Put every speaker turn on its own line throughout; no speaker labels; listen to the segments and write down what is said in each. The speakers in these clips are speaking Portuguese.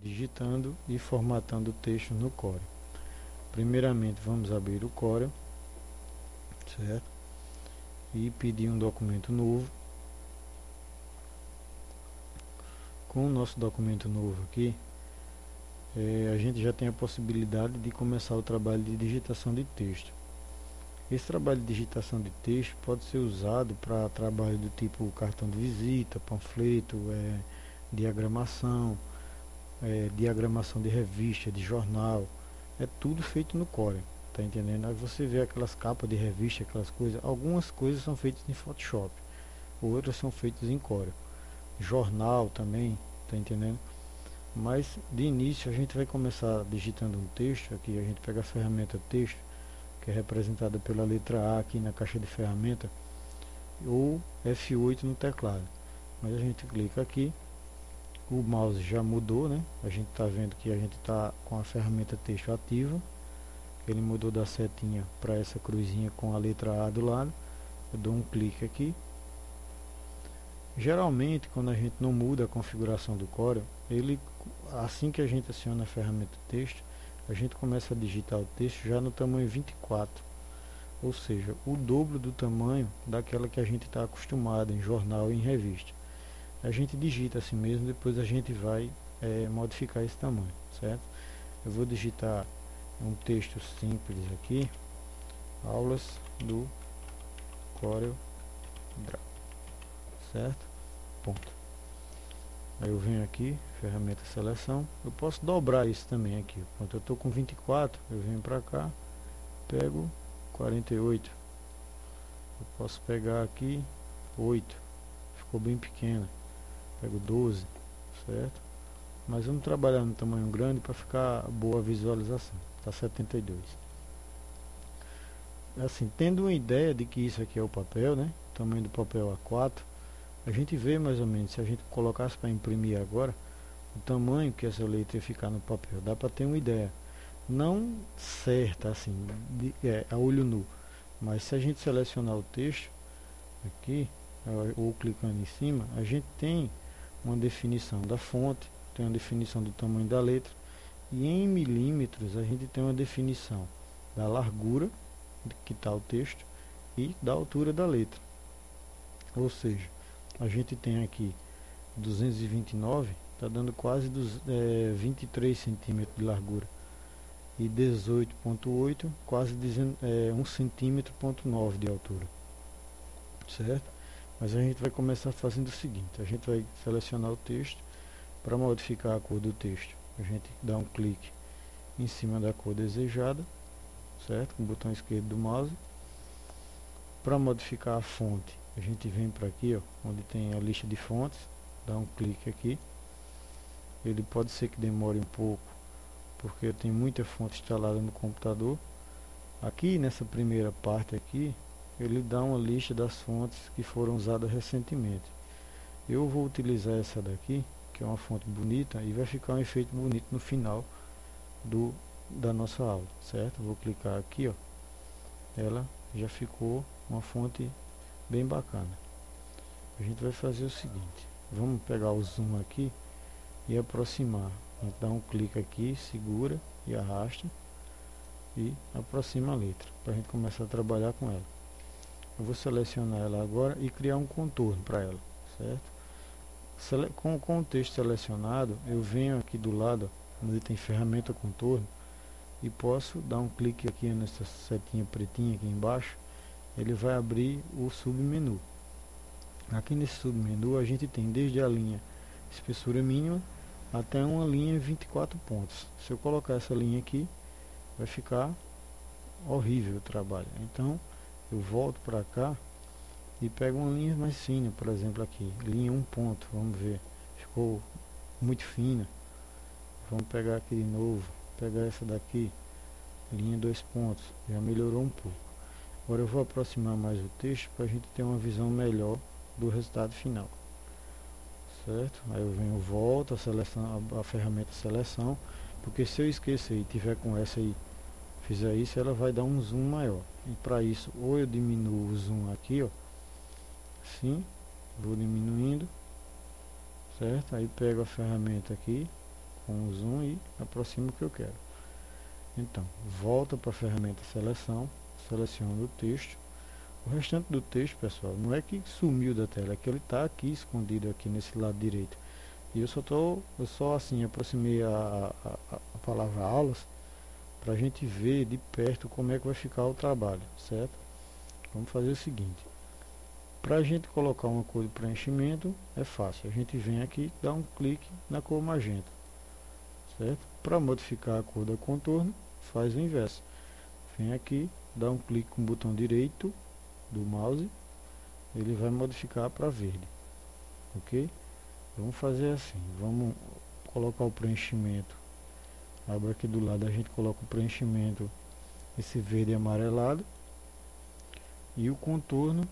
digitando e formatando o texto no Corel. Primeiramente vamos abrir o Corel, certo? E pedir um documento novo. Com o nosso documento novo aqui, a gente já tem a possibilidade de começar o trabalho de digitação de texto. Esse trabalho de digitação de texto pode ser usado para trabalho do tipo cartão de visita, panfleto, diagramação, diagramação de revista, de jornal. É tudo feito no Corel, tá entendendo? Aí você vê aquelas capas de revista, aquelas coisas. Algumas coisas são feitas em Photoshop, outras são feitas em Corel. Jornal também, tá entendendo? Mas de início a gente vai começar digitando um texto. Aqui a gente pega a ferramenta texto, que é representada pela letra A aqui na caixa de ferramenta, ou F8 no teclado. Mas a gente clica aqui, o mouse já mudou, né? A gente está vendo que a gente está com a ferramenta texto ativa. Ele mudou da setinha para essa cruzinha com a letra A do lado. Eu dou um clique aqui. Geralmente, quando a gente não muda a configuração do Corel, assim que a gente aciona a ferramenta texto, a gente começa a digitar o texto já no tamanho 24, ou seja, o dobro do tamanho daquela que a gente está acostumado em jornal e em revista. A gente digita assim mesmo, depois a gente vai modificar esse tamanho, certo? Eu vou digitar um texto simples aqui, aulas do Corel Draw, certo? Ponto. Aí eu venho aqui, ferramenta seleção, eu posso dobrar isso também aqui. Pronto, eu estou com 24, eu venho para cá, pego 48, eu posso pegar aqui 8, ficou bem pequena, pego 12, certo? Mas vamos trabalhar no tamanho grande para ficar boa a visualização. Está 72. Assim, tendo uma ideia de que isso aqui é o papel, né? O tamanho do papel A4, a gente vê mais ou menos, se a gente colocasse para imprimir agora, o tamanho que essa letra ia ficar no papel. Dá para ter uma ideia. Não certa, assim, a olho nu. Mas se a gente selecionar o texto aqui, ou clicando em cima, a gente tem uma definição da fonte, tem uma definição do tamanho da letra, e em milímetros a gente tem uma definição da largura que está o texto e da altura da letra. Ou seja, a gente tem aqui 229, está dando quase 23 centímetros de largura, e 18,8, quase 1 centímetro ponto 9 de altura, certo? Mas a gente vai começar fazendo o seguinte: a gente vai selecionar o texto. Para modificar a cor do texto, a gente dá um clique em cima da cor desejada, certo? Com o botão esquerdo do mouse. Para modificar a fonte, a gente vem para aqui, ó, onde tem a lista de fontes, dá um clique aqui. Ele pode ser que demore um pouco, porque eu tenho muita fonte instalada no computador. Aqui nessa primeira parte aqui, ele dá uma lista das fontes que foram usadas recentemente. Eu vou utilizar essa daqui, que é uma fonte bonita, e vai ficar um efeito bonito no final da nossa aula, certo? Vou clicar aqui, ó, ela já ficou uma fonte bem bacana. A gente vai fazer o seguinte: vamos pegar o zoom aqui e aproximar. A gente dá um clique aqui, segura e arrasta e aproxima a letra, para a gente começar a trabalhar com ela. Eu vou selecionar ela agora e criar um contorno para ela, certo? Com o texto selecionado, eu venho aqui do lado, onde tem ferramenta contorno, e posso dar um clique aqui nessa setinha pretinha aqui embaixo. Ele vai abrir o submenu. Aqui nesse submenu a gente tem desde a linha espessura mínima até uma linha 24 pontos. Se eu colocar essa linha aqui, vai ficar horrível o trabalho. Então eu volto para cá e pego uma linha mais fina, por exemplo aqui, linha 1 ponto, vamos ver, ficou muito fina. Vamos pegar aqui de novo, pegar essa daqui, linha 2 pontos, já melhorou um pouco. Agora eu vou aproximar mais o texto para a gente ter uma visão melhor do resultado final, certo? Aí eu venho, volto a ferramenta seleção, porque se eu esquecer e tiver com essa aí, fizer isso, ela vai dar um zoom maior. E para isso, ou eu diminuo o zoom aqui, ó, assim, vou diminuindo, certo? Aí pego a ferramenta aqui, com o zoom e aproximo o que eu quero. Então, volta para a ferramenta seleção, seleciono o texto. O restante do texto, pessoal, não é que sumiu da tela, é que ele está aqui escondido aqui nesse lado direito. E eu só assim aproximei a palavra aulas para a gente ver de perto como é que vai ficar o trabalho, certo? Vamos fazer o seguinte: para a gente colocar uma cor de preenchimento é fácil, a gente vem aqui, dá um clique na cor magenta, certo? Para modificar a cor do contorno, faz o inverso, vem aqui, dá um clique com o botão direito do mouse, ele vai modificar para verde, ok? Vamos fazer assim, vamos colocar o preenchimento, abre aqui do lado, a gente coloca o preenchimento, esse verde amarelado, e o contorno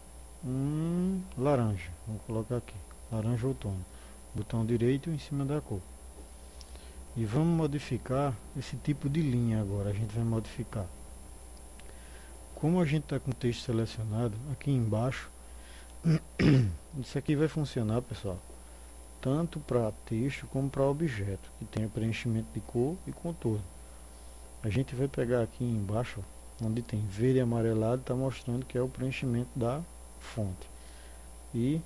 laranja, vamos colocar aqui, laranja outono, botão direito em cima da cor. E vamos modificar esse tipo de linha agora, a gente vai modificar. Como a gente está com o texto selecionado, aqui embaixo, isso aqui vai funcionar, pessoal, tanto para texto como para objeto, que tem o preenchimento de cor e contorno. A gente vai pegar aqui embaixo, onde tem verde e amarelado, está mostrando que é o preenchimento da fonte. E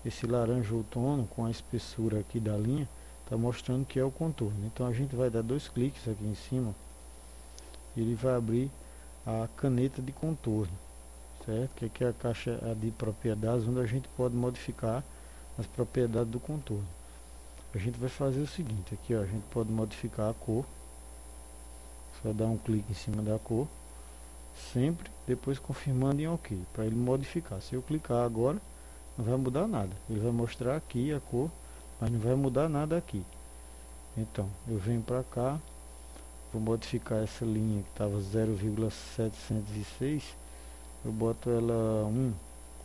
esse laranja outono, com a espessura aqui da linha, está mostrando que é o contorno. Então a gente vai dar 2 cliques aqui em cima, e ele vai abrir a caneta de contorno, certo? Que aqui é a caixa de propriedades, onde a gente pode modificar as propriedades do contorno. A gente vai fazer o seguinte, aqui ó, a gente pode modificar a cor, só dar um clique em cima da cor, sempre depois confirmando em OK, para ele modificar. Se eu clicar agora, não vai mudar nada, ele vai mostrar aqui a cor, mas não vai mudar nada aqui. Então, eu venho para cá, vou modificar essa linha que estava 0,706, eu boto ela 1,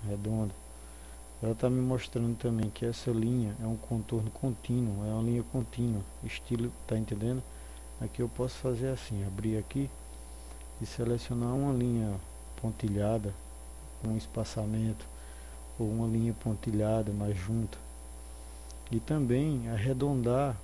redonda. Ela está me mostrando também que essa linha é um contorno contínuo, é uma linha contínua, estilo, tá entendendo? Aqui eu posso fazer assim, abrir aqui e selecionar uma linha pontilhada com espaçamento, ou uma linha pontilhada mais junta, e também arredondar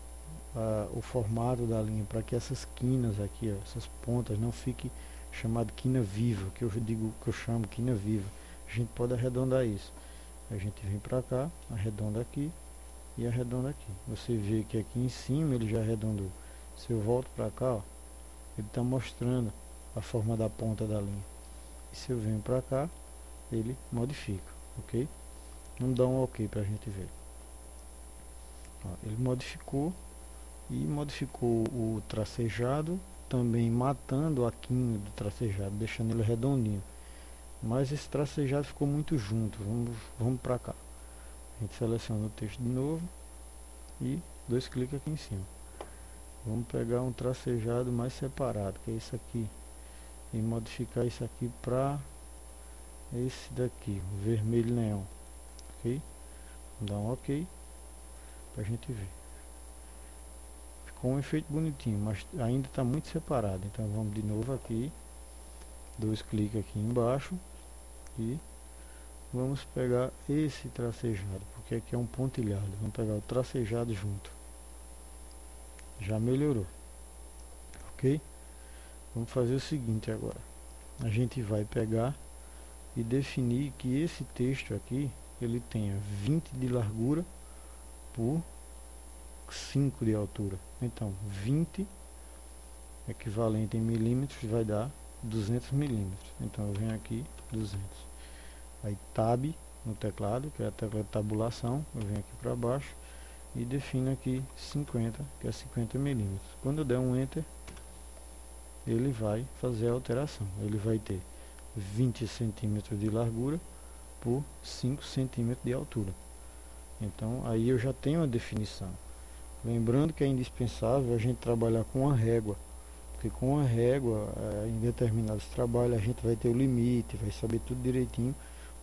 o formato da linha, para que essas quinas aqui, ó, essas pontas não fiquem chamado quina viva, que eu digo que eu chamo quina viva. A gente pode arredondar isso. A gente vem para cá, arredonda aqui e arredonda aqui. Você vê que aqui em cima ele já arredondou. Se eu volto para cá, ó, ele está mostrando a forma da ponta da linha. E se eu venho para cá, ele modifica, ok? Vamos dar um OK para a gente ver. Ó, ele modificou e modificou o tracejado, também matando a quina do tracejado, deixando ele redondinho. Mas esse tracejado ficou muito junto. Vamos para cá. A gente seleciona o texto de novo e 2 cliques aqui em cima. Vamos pegar um tracejado mais separado, que é esse aqui, e modificar isso aqui para esse daqui, o vermelho neon, ok? Vamos dar um OK para a gente ver. Ficou um efeito bonitinho, mas ainda está muito separado. Então vamos de novo aqui, 2 cliques aqui embaixo e vamos pegar esse tracejado, porque aqui é um pontilhado. Vamos pegar o tracejado junto. Já melhorou, ok? Vamos fazer o seguinte agora. A gente vai pegar e definir que esse texto aqui ele tenha 20 de largura por 5 de altura. Então 20 equivalente em milímetros vai dar 200 milímetros. Então eu venho aqui 200. Aí tab no teclado, que é a tecla de tabulação, eu venho aqui para baixo e defino aqui 50, que é 50 milímetros. Quando eu der um enter, ele vai fazer a alteração. Ele vai ter 20 centímetros de largura por 5 centímetros de altura. Então aí eu já tenho a definição. Lembrando que é indispensável a gente trabalhar com a régua, porque com a régua em determinados trabalhos a gente vai ter o limite, vai saber tudo direitinho,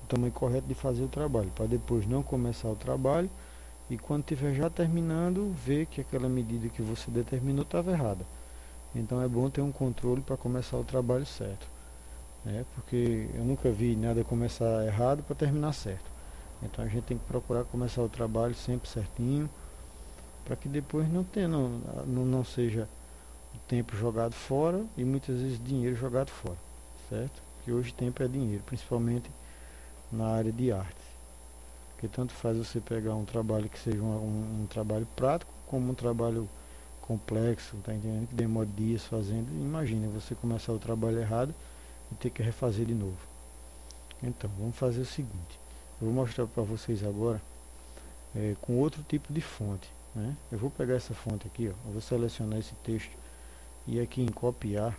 o tamanho correto de fazer o trabalho, para depois não começar o trabalho e quando estiver já terminando, ver que aquela medida que você determinou estava errada. Então é bom ter um controle para começar o trabalho certo, né? Porque eu nunca vi nada começar errado para terminar certo. Então a gente tem que procurar começar o trabalho sempre certinho, para que depois não seja o tempo jogado fora e muitas vezes dinheiro jogado fora, certo? Que hoje tempo é dinheiro, principalmente na área de artes, porque tanto faz você pegar um trabalho que seja um trabalho prático, como um trabalho complexo, tá entendendo? Que demora dias fazendo. Imagina você começar o trabalho errado e ter que refazer de novo. Então, vamos fazer o seguinte. Eu vou mostrar para vocês agora com outro tipo de fonte, né? Eu vou pegar essa fonte aqui, ó, eu vou selecionar esse texto e aqui em copiar,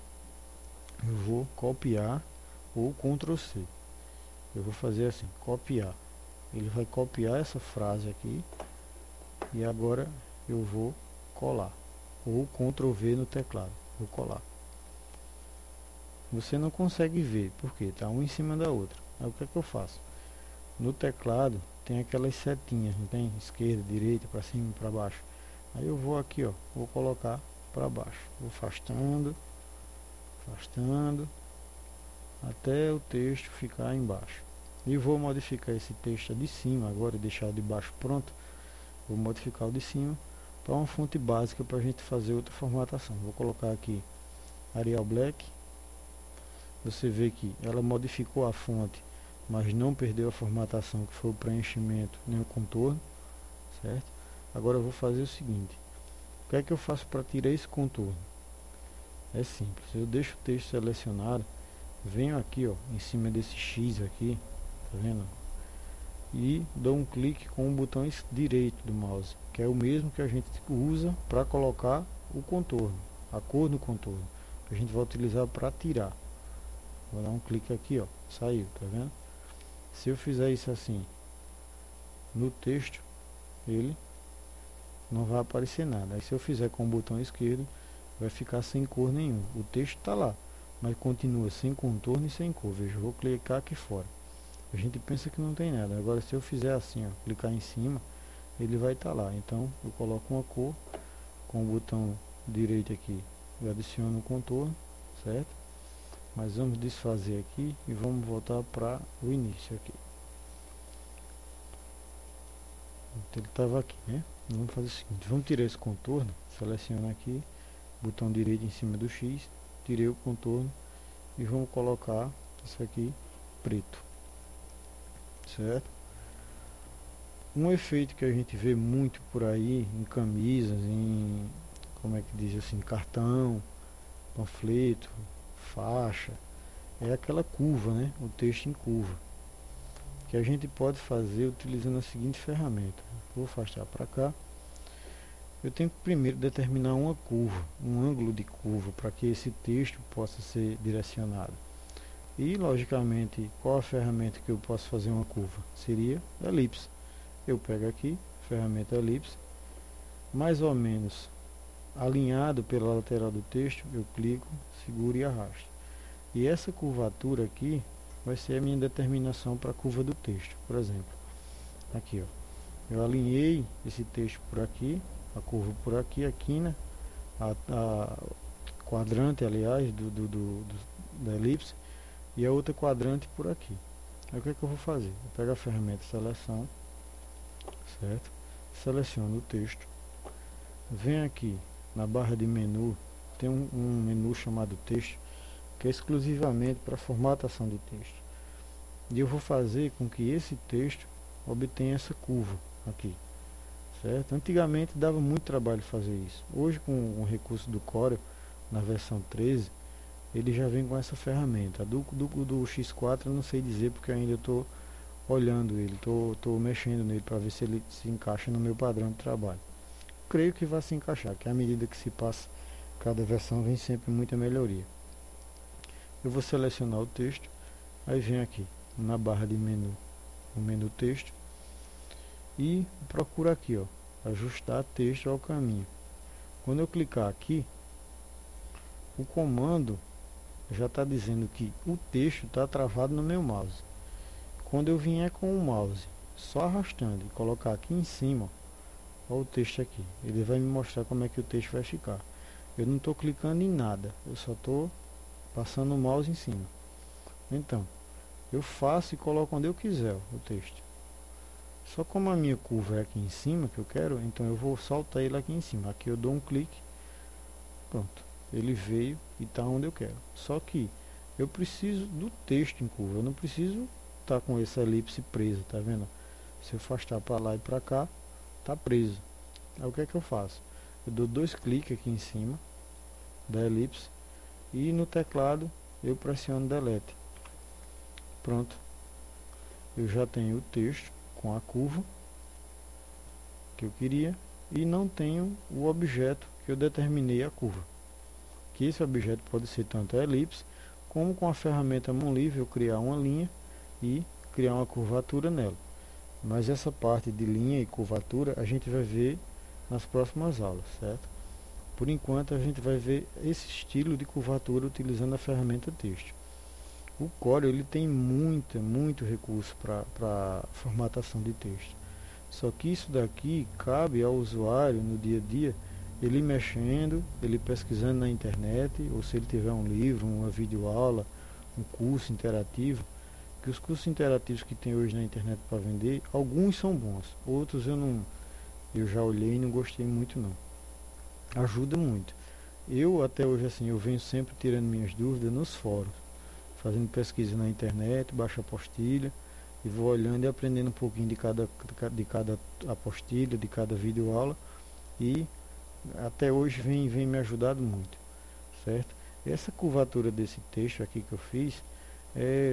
eu vou copiar ou Ctrl C. Eu vou fazer assim, copiar. Ele vai copiar essa frase aqui e agora eu vou colar. Ou Ctrl V no teclado, vou colar. Você não consegue ver, porque está um em cima da outra. Aí o que é que eu faço? No teclado tem aquelas setinhas, não tem? Esquerda, direita, para cima e para baixo. Aí eu vou aqui, ó, vou colocar para baixo. Vou afastando, afastando, até o texto ficar embaixo. E vou modificar esse texto de cima agora, deixar o de baixo pronto. Vou modificar o de cima para uma fonte básica para a gente fazer outra formatação. Vou colocar aqui Arial Black. Você vê que ela modificou a fonte, mas não perdeu a formatação, que foi o preenchimento nem o contorno, certo? Agora eu vou fazer o seguinte: o que é que eu faço para tirar esse contorno? É simples, eu deixo o texto selecionado, venho aqui, ó, em cima desse X aqui, tá vendo? E dou um clique com o botão direito do mouse, que é o mesmo que a gente usa para colocar o contorno, a cor no contorno, que a gente vai utilizar para tirar. Vou dar um clique aqui, ó, saiu, tá vendo? Se eu fizer isso assim no texto, ele não vai aparecer nada. Aí se eu fizer com o botão esquerdo, vai ficar sem cor nenhuma. O texto está lá, mas continua sem contorno e sem cor. Veja, eu vou clicar aqui fora. A gente pensa que não tem nada. Agora se eu fizer assim, ó, clicar em cima, ele vai estar lá. Então eu coloco uma cor com o botão direito aqui, eu adiciono o contorno, certo? Mas vamos desfazer aqui e vamos voltar para o início aqui. Ele estava aqui, né? Vamos fazer o seguinte, vamos tirar esse contorno, seleciona aqui, botão direito em cima do X, tirei o contorno e vamos colocar isso aqui preto, certo? Um efeito que a gente vê muito por aí em camisas, em, como é que diz assim, cartão, panfleto, faixa, é aquela curva, né? O texto em curva, que a gente pode fazer utilizando a seguinte ferramenta. Vou afastar para cá. Eu tenho que primeiro determinar uma curva, um ângulo de curva, para que esse texto possa ser direcionado. E logicamente, qual a ferramenta que eu posso fazer uma curva? Seria a elipse. Eu pego aqui, ferramenta elipse, mais ou menos alinhado pela lateral do texto, eu clico, seguro e arrasto. E essa curvatura aqui vai ser a minha determinação para a curva do texto. Por exemplo, aqui, ó, eu alinhei esse texto por aqui, a curva por aqui, a quina, a quadrante, aliás, da elipse, e a outra quadrante por aqui. Aí o que é que eu vou fazer? Eu pego a ferramenta seleção, certo? Seleciono o texto, venho aqui na barra de menu, tem um menu chamado texto, que é exclusivamente para formatação de texto. E eu vou fazer com que esse texto obtenha essa curva aqui, certo? Antigamente dava muito trabalho fazer isso. Hoje, com o recurso do Corel, na versão 13, ele já vem com essa ferramenta. Do X4 eu não sei dizer, porque eu ainda estou olhando ele, estou mexendo nele para ver se ele se encaixa no meu padrão de trabalho. Creio que vai se encaixar, que à medida que se passa cada versão vem sempre muita melhoria. Eu vou selecionar o texto, aí venho aqui na barra de menu, no menu texto, e procuro aqui, ó, ajustar texto ao caminho. Quando eu clicar aqui, o comando já está dizendo que o texto está travado no meu mouse. Quando eu vier com o mouse só arrastando e colocar aqui em cima, olha o texto aqui, ele vai me mostrar como é que o texto vai ficar. Eu não estou clicando em nada, eu só estou passando o mouse em cima. Então, eu faço e coloco onde eu quiser o texto, Só como a minha curva é aqui em cima que eu quero, então eu vou soltar ele aqui em cima. Aqui eu dou um clique, pronto, ele veio e está onde eu quero. Só que eu preciso do texto em curva, eu não preciso estar com essa elipse presa, tá vendo? Se eu afastar para lá e para cá, tá preso. Aí o que é que eu faço? Eu dou dois cliques aqui em cima da elipse e no teclado eu pressiono delete. Pronto, eu já tenho o texto com a curva que eu queria e não tenho o objeto que eu determinei a curva. Que esse objeto pode ser tanto a elipse, como com a ferramenta mão livre eu criar uma linha e criar uma curvatura nela. Mas essa parte de linha e curvatura a gente vai ver nas próximas aulas, certo? Por enquanto a gente vai ver esse estilo de curvatura utilizando a ferramenta texto. O Corel ele tem muito recurso para formatação de texto. Só que isso daqui cabe ao usuário no dia a dia, ele mexendo, ele pesquisando na internet, ou se ele tiver um livro, uma videoaula, um curso interativo, que os cursos interativos que tem hoje na internet para vender, alguns são bons, outros eu já olhei e não gostei muito não. Ajuda muito. Eu até hoje assim, eu venho sempre tirando minhas dúvidas nos fóruns, fazendo pesquisa na internet, baixo apostila e vou olhando e aprendendo um pouquinho de cada apostila, de cada videoaula e até hoje vem me ajudado muito, certo? Essa curvatura desse texto aqui que eu fiz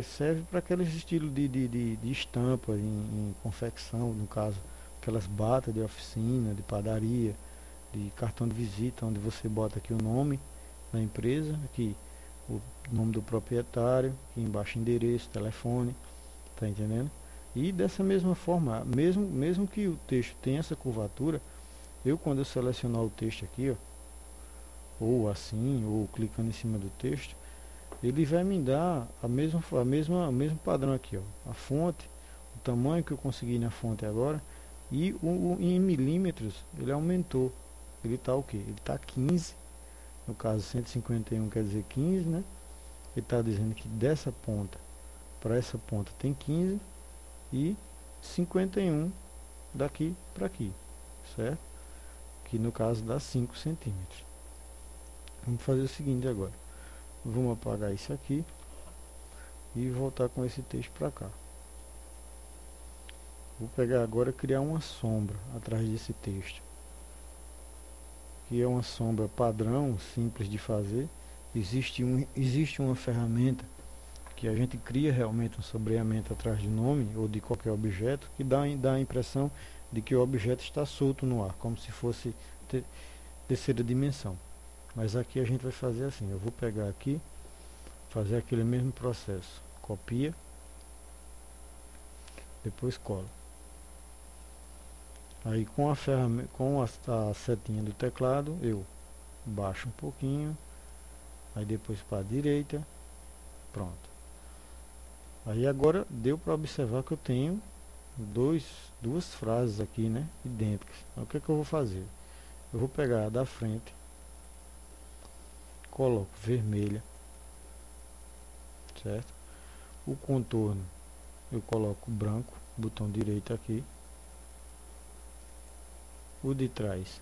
serve para aqueles estilos de estampa em confecção, no caso, aquelas batas de oficina, de padaria, de cartão de visita, onde você bota aqui o nome da empresa, aqui o nome do proprietário, aqui embaixo endereço, telefone, tá entendendo? E dessa mesma forma, mesmo que o texto tenha essa curvatura, eu quando eu selecionar o texto aqui, ó, ou assim, ou clicando em cima do texto, ele vai me dar o mesmo padrão aqui, ó, a fonte, o tamanho que eu consegui na fonte agora, e em milímetros ele aumentou. Ele está o que? Ele está 15, no caso 151 quer dizer 15, né? Ele está dizendo que dessa ponta para essa ponta tem 15 e 51 daqui para aqui, certo? Que no caso dá 5 centímetros. Vamos fazer o seguinte agora. Vamos apagar isso aqui e voltar com esse texto para cá. Vou pegar agora e criar uma sombra atrás desse texto, que é uma sombra padrão, simples de fazer. Existe uma ferramenta que a gente cria realmente um sombreamento atrás de nome ou de qualquer objeto, que dá a impressão de que o objeto está solto no ar, como se fosse terceira dimensão. Mas aqui a gente vai fazer assim, eu vou pegar aqui, fazer aquele mesmo processo, copia, depois cola. Aí com a ferramenta, com a setinha do teclado, eu baixo um pouquinho, aí depois para a direita, pronto. Aí agora deu para observar que eu tenho duas frases aqui, né, idênticas. Então, o que é que eu vou fazer? Eu vou pegar a da frente, coloco vermelha, certo? O contorno eu coloco branco, botão direito aqui. O de trás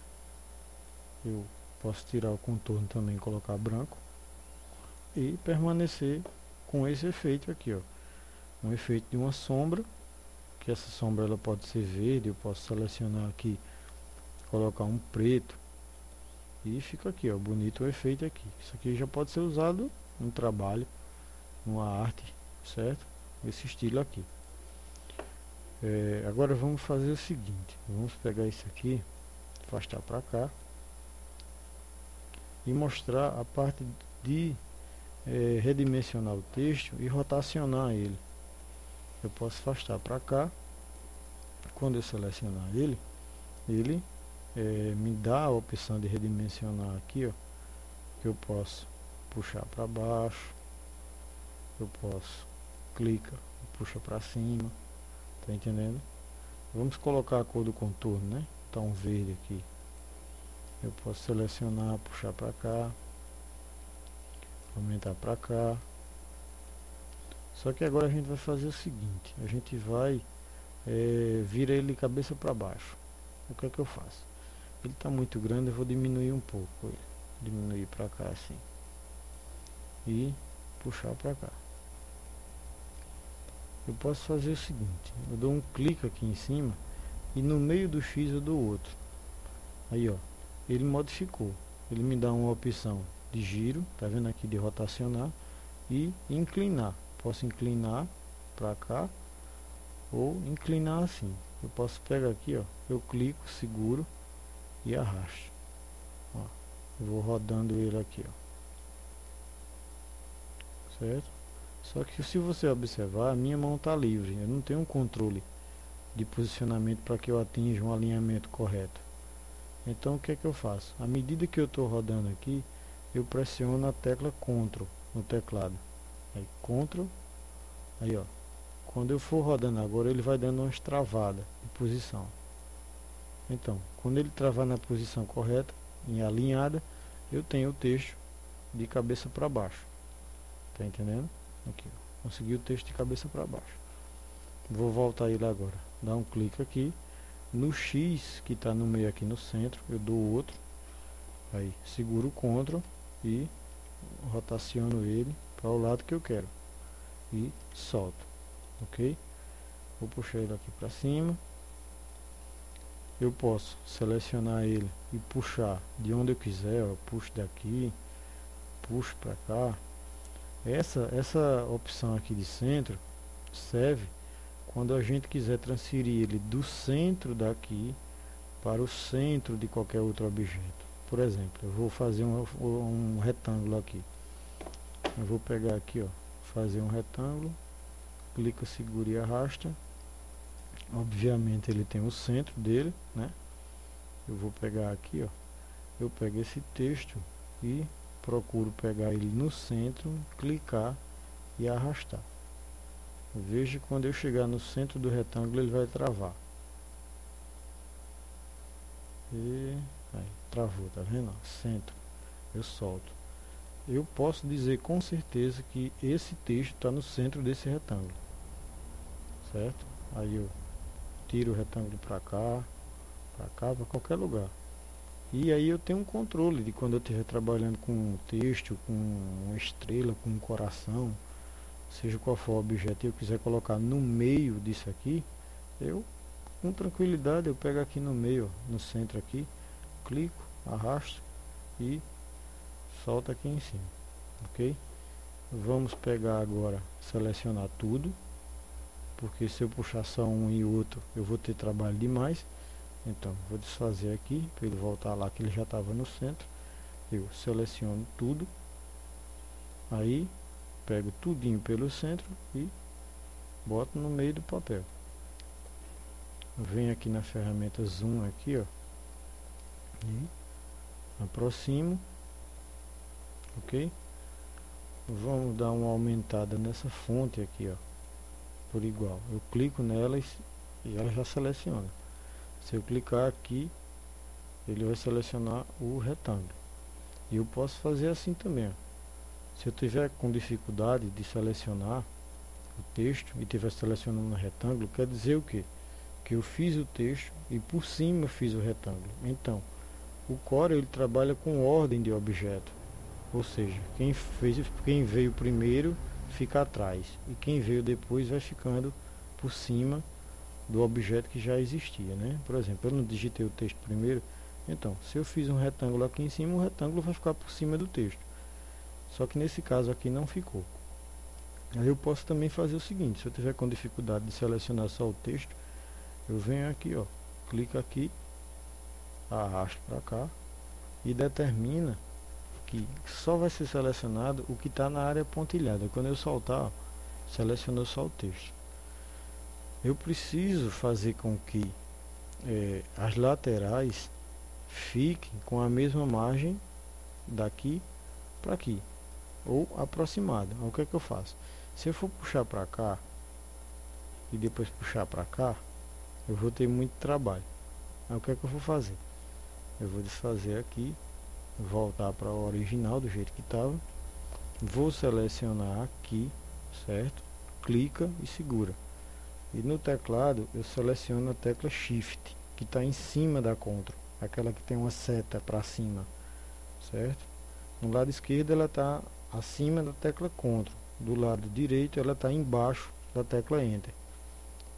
eu posso tirar o contorno também, colocar branco e permanecer com esse efeito aqui, ó, um efeito de uma sombra, que essa sombra ela pode ser verde, eu posso selecionar aqui, colocar um preto e fica aqui, ó, bonito o efeito aqui. Isso aqui já pode ser usado no trabalho, numa arte, certo? Esse estilo aqui. Agora vamos fazer o seguinte, vamos pegar isso aqui, afastar para cá e mostrar a parte de redimensionar o texto e rotacionar ele. Eu posso afastar para cá, quando eu selecionar ele me dá a opção de redimensionar aqui, ó, que eu posso puxar para baixo, eu posso clica, puxa para cima, tá entendendo? Vamos colocar a cor do contorno, né? Então verde aqui, eu posso selecionar, puxar para cá, aumentar para cá. Só que agora a gente vai fazer o seguinte, a gente vai vira ele cabeça para baixo. O que é que eu faço? Ele está muito grande, eu vou diminuir um pouco ele. Diminuir para cá assim. E puxar para cá. Eu posso fazer o seguinte, eu dou um clique aqui em cima e no meio do X eu dou outro. Aí ó, ele modificou. Ele me dá uma opção de giro, tá vendo aqui, de rotacionar e inclinar. Posso inclinar para cá ou inclinar assim. Eu posso pegar aqui, ó, eu clico, seguro e arrasto. Ó, eu vou rodando ele aqui, ó. Certo? Só que se você observar, a minha mão está livre. Eu não tenho um controle de posicionamento para que eu atinja um alinhamento correto. Então o que é que eu faço? À medida que eu estou rodando aqui, eu pressiono a tecla Ctrl no teclado. Aí Ctrl, aí ó. Quando eu for rodando agora, ele vai dando umas travadas de posição. Então, quando ele travar na posição correta, em alinhada, eu tenho o texto de cabeça para baixo. Tá entendendo? Aqui, ó. Consegui o texto de cabeça para baixo. Vou voltar ele agora. Dá um clique aqui. No X que está no meio aqui no centro, eu dou outro. Aí, seguro o Ctrl e rotaciono ele para o lado que eu quero. E solto. Ok? Vou puxar ele aqui para cima. Eu posso selecionar ele e puxar de onde eu quiser. Eu puxo daqui, puxo para cá. Essa opção aqui de centro serve quando a gente quiser transferir ele do centro daqui para o centro de qualquer outro objeto. Por exemplo, eu vou fazer um retângulo aqui. Eu vou pegar aqui, ó, fazer um retângulo, clica, segura e arrasta. Obviamente ele tem o centro dele, né? Eu vou pegar aqui, ó, eu pego esse texto e procuro pegar ele no centro, clicar e arrastar. Veja que quando eu chegar no centro do retângulo ele vai travar. E aí, travou, tá vendo? Centro. Eu solto. Eu posso dizer com certeza que esse texto está no centro desse retângulo. Certo? Aí eu tiro o retângulo para cá, para qualquer lugar. E aí eu tenho um controle de quando eu estiver trabalhando com um texto, com uma estrela, com um coração, seja qual for o objeto, e eu quiser colocar no meio disso aqui, eu, com tranquilidade, eu pego aqui no meio, no centro aqui, clico, arrasto e solto aqui em cima, ok? Vamos pegar agora, selecionar tudo, porque se eu puxar só um e outro, eu vou ter trabalho demais. Então, vou desfazer aqui, para ele voltar lá que ele já estava no centro. Eu seleciono tudo, aí pego tudinho pelo centro e boto no meio do papel. Venho aqui na ferramenta zoom aqui, ó, e aproximo, ok? Vamos dar uma aumentada nessa fonte aqui, ó, por igual. Eu clico nela e ela já seleciona. Se eu clicar aqui, ele vai selecionar o retângulo. E eu posso fazer assim também, ó. Se eu tiver com dificuldade de selecionar o texto e estiver selecionando o retângulo, quer dizer o quê? Que eu fiz o texto e por cima fiz o retângulo. Então, o Corel ele trabalha com ordem de objeto. Ou seja, quem veio primeiro fica atrás. E quem veio depois vai ficando por cima do objeto que já existia, né? Por exemplo, eu não digitei o texto primeiro. Então, se eu fiz um retângulo aqui em cima, o retângulo vai ficar por cima do texto. Só que nesse caso aqui não ficou. Aí eu posso também fazer o seguinte, se eu tiver com dificuldade de selecionar só o texto, eu venho aqui, ó, clico aqui, arrasto para cá e determina que só vai ser selecionado o que está na área pontilhada. Quando eu soltar, ó, selecionou só o texto. Eu preciso fazer com que as laterais fiquem com a mesma margem daqui para aqui, ou aproximada. O que é que eu faço? Se eu for puxar para cá e depois puxar para cá, eu vou ter muito trabalho. Aí o que é que eu vou fazer? Eu vou desfazer aqui, voltar para o original do jeito que estava, vou selecionar aqui, certo? Clica e segura. E no teclado eu seleciono a tecla Shift, que está em cima da Ctrl, aquela que tem uma seta para cima, certo? No lado esquerdo ela está acima da tecla Ctrl, do lado direito ela está embaixo da tecla Enter,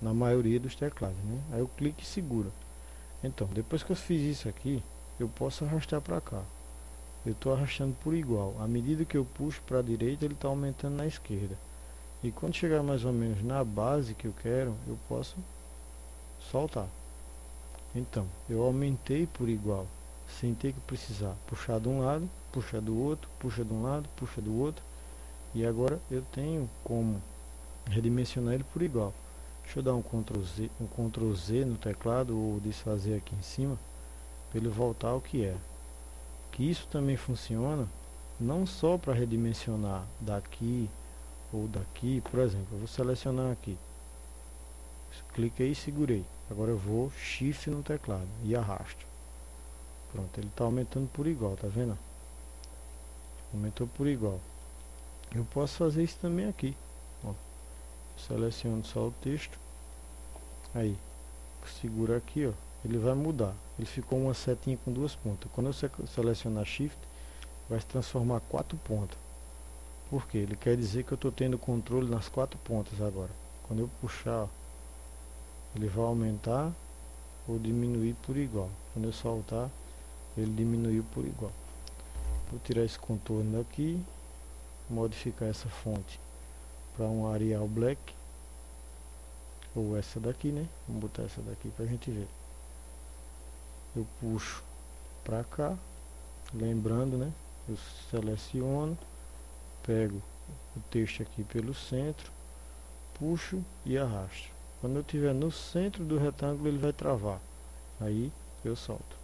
na maioria dos teclados, né? Aí eu clico e seguro. Então, depois que eu fiz isso aqui, eu posso arrastar para cá. Eu estou arrastando por igual. À medida que eu puxo para a direita, ele está aumentando na esquerda. E quando chegar mais ou menos na base que eu quero, eu posso soltar. Então, eu aumentei por igual, sem ter que precisar puxar de um lado, puxa do outro, puxa de um lado, puxa do outro. E agora eu tenho como redimensionar ele por igual. Deixa eu dar um Ctrl Z no teclado ou desfazer aqui em cima, para ele voltar ao que é. Que isso também funciona não só para redimensionar daqui ou daqui. Por exemplo, eu vou selecionar aqui, cliquei e segurei. Agora eu vou Shift no teclado e arrasto. Pronto, ele está aumentando por igual, tá vendo? Aumentou por igual. Eu posso fazer isso também aqui. Ó, seleciono só o texto, aí segura aqui, ó, ele vai mudar. Ele ficou uma setinha com duas pontas. Quando eu selecionar Shift, vai se transformar 4 pontas. Por quê? Ele quer dizer que eu estou tendo controle nas 4 pontas agora. Quando eu puxar, ó, ele vai aumentar ou diminuir por igual. Quando eu soltar, ele diminuiu por igual. Vou tirar esse contorno daqui, modificar essa fonte para um Arial Black, ou essa daqui, né? Vamos botar essa daqui para a gente ver. Eu puxo para cá, lembrando, né? Eu seleciono, pego o texto aqui pelo centro, puxo e arrasto. Quando eu estiver no centro do retângulo, ele vai travar. Aí eu solto.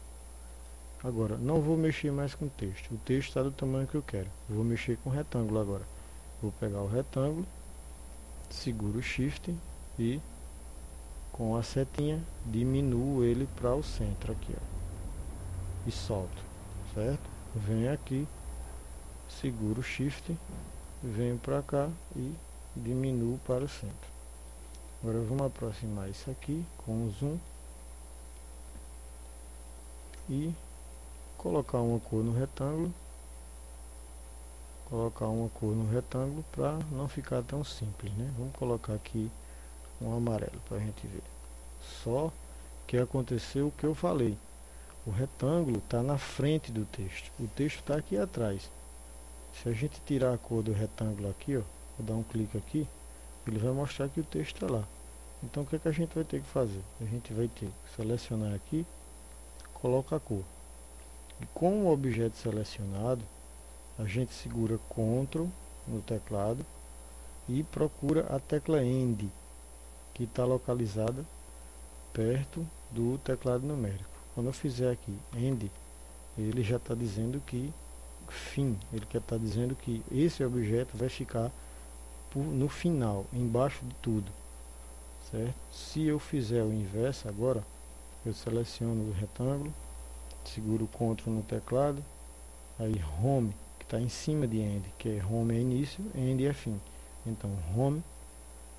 Agora, não vou mexer mais com o texto. O texto está do tamanho que eu quero. Eu vou mexer com o retângulo agora. Vou pegar o retângulo, seguro o Shift e com a setinha diminuo ele para o centro aqui, ó, e solto, certo? Venho aqui, seguro o Shift, venho para cá e diminuo para o centro. Agora vamos aproximar isso aqui com o zoom e colocar uma cor no retângulo. Colocar uma cor no retângulo para não ficar tão simples, né? Vamos colocar aqui um amarelo para a gente ver. Só que aconteceu o que eu falei. O retângulo está na frente do texto. O texto está aqui atrás. Se a gente tirar a cor do retângulo aqui, ó, vou dar um clique aqui, ele vai mostrar que o texto está lá. Então o que é que a gente vai ter que fazer? A gente vai ter que selecionar aqui, coloca a cor. E com o objeto selecionado, a gente segura Ctrl no teclado e procura a tecla End, que está localizada perto do teclado numérico. Quando eu fizer aqui End, ele já está dizendo que fim, ele quer estar dizendo que esse objeto vai ficar no final, embaixo de tudo, certo? Se eu fizer o inverso agora, eu seleciono o retângulo, seguro Ctrl no teclado, aí Home, que está em cima de End, que é Home é início, End é fim. Então Home,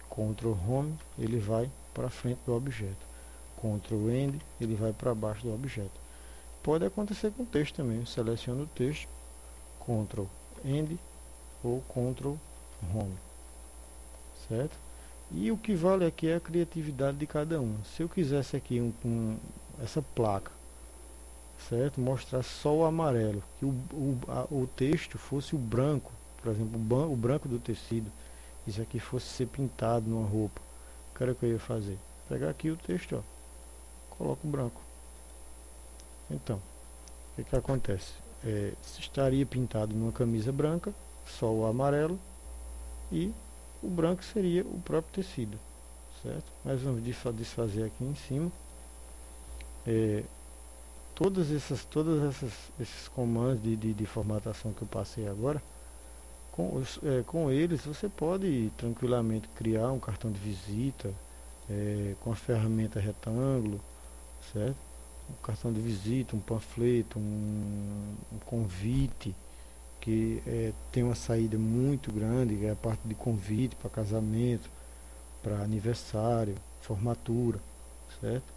Ctrl Home, ele vai para frente do objeto. Ctrl End, ele vai para baixo do objeto. Pode acontecer com o texto também. Eu seleciono o texto, Ctrl End ou Ctrl Home, certo? E o que vale aqui é a criatividade de cada um. Se eu quisesse aqui essa placa, certo, mostrar só o amarelo, que o texto fosse o branco, por exemplo, o branco do tecido, isso aqui fosse ser pintado numa roupa, o que era que eu ia fazer? Pegar aqui o texto, ó, coloco o branco. Então, o que acontece? Estaria pintado numa camisa branca, só o amarelo, e o branco seria o próprio tecido, certo? Mas vamos desfazer aqui em cima. Todos esses comandos de formatação que eu passei agora, com eles você pode tranquilamente criar um cartão de visita, com a ferramenta retângulo, certo? Um cartão de visita, um panfleto, um convite, que tem uma saída muito grande, que é a parte de convite para casamento, para aniversário, formatura, certo?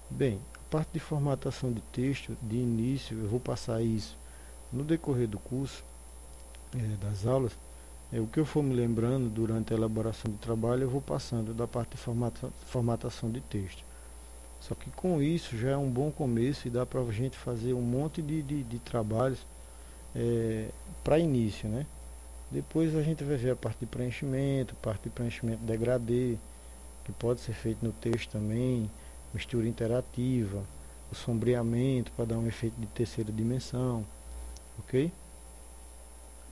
Bem, a parte de formatação de texto, de início, eu vou passar isso no decorrer do curso, das aulas. O que eu for me lembrando durante a elaboração do trabalho, eu vou passando da parte de formatação de texto. Só que com isso já é um bom começo e dá para a gente fazer um monte de trabalhos para início, né? Depois a gente vai ver a parte de preenchimento degradê, que pode ser feito no texto também, mistura interativa, o sombreamento para dar um efeito de terceira dimensão, ok?